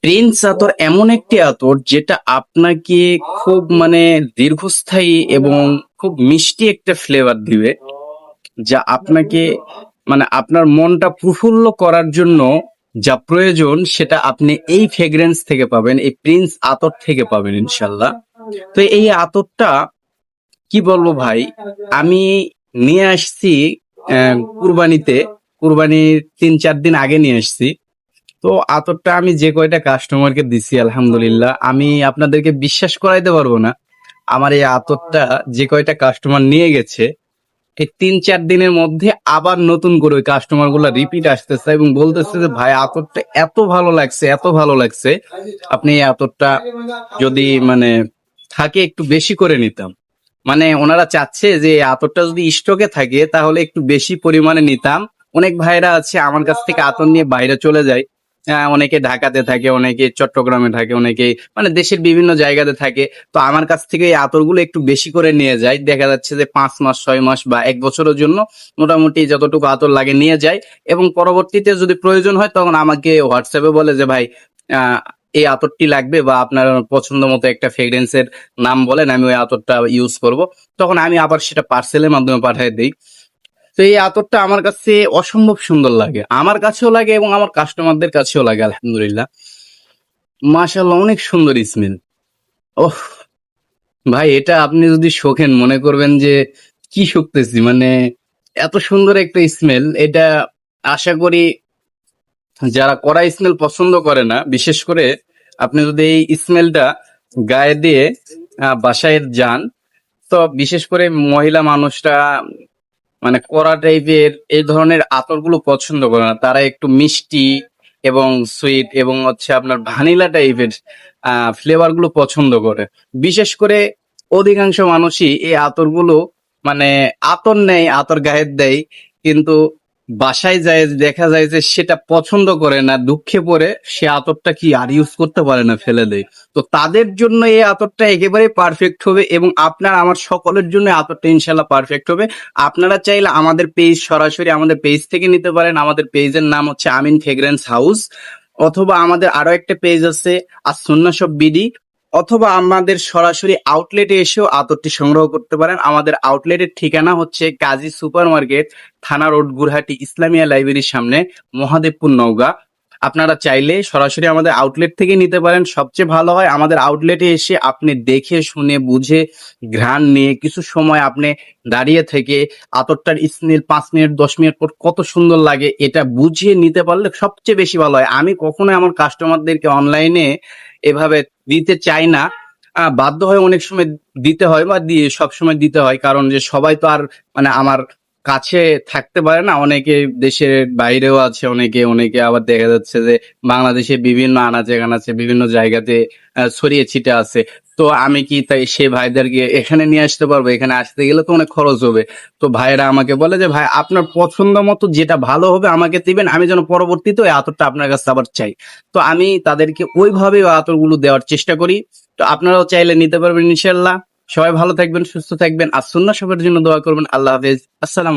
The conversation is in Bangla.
প্রিন্স আতর এমন একটি আতর যেটা আপনাকে খুব দীর্ঘস্থায়ী এবং খুব মিষ্টি একটা ফ্লেভার দিবে, যা আপনাকে আপনার মনটা প্রফুল্ল করার জন্য যা প্রয়োজন সেটা আপনি এই ফ্রেগ্রেন্স থেকে পাবেন, এই প্রিন্স আতর থেকে পাবেন ইনশাল্লাহ। তো এই আতরটা কি বলবো ভাই, আমি নিয়ে আসছি কুরবানিতে, কুরবানির 3-4 দিন আগে নিয়ে আসছি। তো আতরটা আমি যে কয়টা কাস্টমারকে দিছি আলহামদুলিল্লাহ, আমি আপনাদেরকে বিশ্বাস করাইতে পারবো না। আমার এই আতরটা যে কয়টা কাস্টমার নিয়ে গেছে, এই 3-4 দিনের মধ্যে আবার নতুন করে ওই কাস্টমার গুলা রিপিট আসতেছে এবং বলতেছে যে ভাই আতরটা এত ভালো লাগছে, এত ভালো লাগছে, আপনি এই আতরটা যদি থাকে একটু বেশি করে নিতাম। ওনারা চাচ্ছে যে এই আতরটা যদি স্টকে থাকে তাহলে একটু বেশি পরিমাণে নিতাম। অনেক ভাইরা আছে আমার কাছ থেকে আতর নিয়ে বাইরে চলে যায়। অনেকে ঢাকাতে থাকে, অনেকে চট্টগ্রামে থাকে, অনেকে দেশের বিভিন্ন জায়গাতে থাকে। তো আমার কাছ থেকে এই আতরগুলো একটু বেশি করে নিয়ে যায়, দেখা যাচ্ছে যে 5 মাস 6 মাস বা 1 বছরের জন্য মোটামুটি যতটুকু আতর লাগে নিয়ে যায়। এবং পরবর্তীতে যদি প্রয়োজন হয় তখন আমাকে হোয়াটসঅ্যাপে বলে যে ভাই আহ এই আতরটি লাগবে বা আপনার পছন্দ মতো একটা ফ্রেগ্রেন্সের নাম বলেন, আমি ওই আতরটা ইউজ করব। তখন আমি আবার সেটা পার্সেলের মাধ্যমে পাঠিয়ে দিই। তো এই আতরটা আমার কাছে অসম্ভব সুন্দর লাগে, আমার কাছেও লাগে এবং আমার কাস্টমারদের কাছেও লাগে আলহামদুলিল্লাহ। মাশাআল্লাহ, অনেক সুন্দর স্মেল। ওহ ভাই, এটা আপনি যদি শোকেন মনে করবেন যে কি শুকতেছি, এত সুন্দর একটা স্মেল এটা। আশা করি যারা কড়া স্মেল পছন্দ করে না, বিশেষ করে আপনি যদি এই স্মেলটা গায়ে দিয়ে বাসায় যান, তো বিশেষ করে মহিলা মানুষরা কড়া টাইপের এই ধরনের আতরগুলো পছন্দ করে না। তারা একটু মিষ্টি এবং সুইট এবং হচ্ছে আপনার ভানিলা টাইপের ফ্লেভার গুলো পছন্দ করে। বিশেষ করে অধিকাংশ মানুষই এই আতরগুলো মানে আতর নেয়, আতর গায়ে দেয়, কিন্তু বাসায় যায় দেখা যায় যে সেটা পছন্দ করে না, দুঃখে পড়ে সে আতরটা কি আর ইউজ করতে পারে না, ফেলে দেয়। তো তাদের জন্য এই আতরটা একেবারে পারফেক্ট হবে এবং আপনার আমার সকলের জন্য আতরটা ইনশাল্লাহ পারফেক্ট হবে। আপনারা চাইলে আমাদের পেজ, সরাসরি আমাদের পেজ থেকে নিতে পারেন। আমাদের পেজের নাম হচ্ছে আমিন ফ্রেগ্রেন্স হাউস, অথবা আমাদের আরো একটা পেজ আছে আর সুন্নাহ শপ বিডি, অথবা আমাদের সরাসরি আউটলেটে এসেও আতরটি সংগ্রহ করতে পারেন। আমাদের আউটলেটের ঠিকানা হচ্ছে কাজী সুপার মার্কেট, থানা রোড, গুরহাটি ইসলামিয়া লাইব্রেরির সামনে, মহাদেবপুর, নওগাঁ। আপনারা চাইলে সরাসরি আমাদের আউটলেট থেকে নিতে পারেন, সবচেয়ে ভালো হয়। আমাদের আউটলেটে এসে আপনি দেখে শুনে বুঝে ঘ্রাণ নিয়ে কিছু সময় আপনি দাঁড়িয়ে থেকে আতরটার স্মেল 5 মিনিট 10 মিনিট পর কত সুন্দর লাগে এটা বুঝিয়ে নিতে পারলে সবচেয়ে বেশি ভালো হয়। আমি কখনোই আমার কাস্টমারদেরকে অনলাইনে এভাবে দিতে চাই না। বাধ্য হয় অনেক সময় দিতে হয় বা দিয়ে সব সময় দিতে হয়, কারণ যে সবাই তো আর আমার কাছে থাকতে পারে না। অনেকে দেশের বাইরেও আছে, অনেকে অনেকে আবার দেখা যাচ্ছে যে বাংলাদেশের বিভিন্ন আনাচে কানাচে বিভিন্ন জায়গাতে ছড়িয়ে ছিটে আছে। তো আমি কি তাই সে ভাইদেরকে এখানে নিয়ে আসতে পারবো? এখানে আসতে গেলে তো অনেক খরচ হবে। তো ভাইরা আমাকে বলে যে ভাই আপনার পছন্দ মতো যেটা ভালো হবে আমাকে দিবেন, আমি যেন পরবর্তীতে ওই আতরটা আপনার কাছে আবার চাই। তো আমি তাদেরকে ওইভাবে ওই আতরগুলো দেওয়ার চেষ্টা করি। তো আপনারাও চাইলে নিতে পারবেন ইনশাল্লাহ। সবাই ভালো থাকবেন, সুস্থ থাকবেন, আর সুন্নাহ শপের জন্য দোয়া করবেন। আল্লাহ হাফেজ, আসসালাম।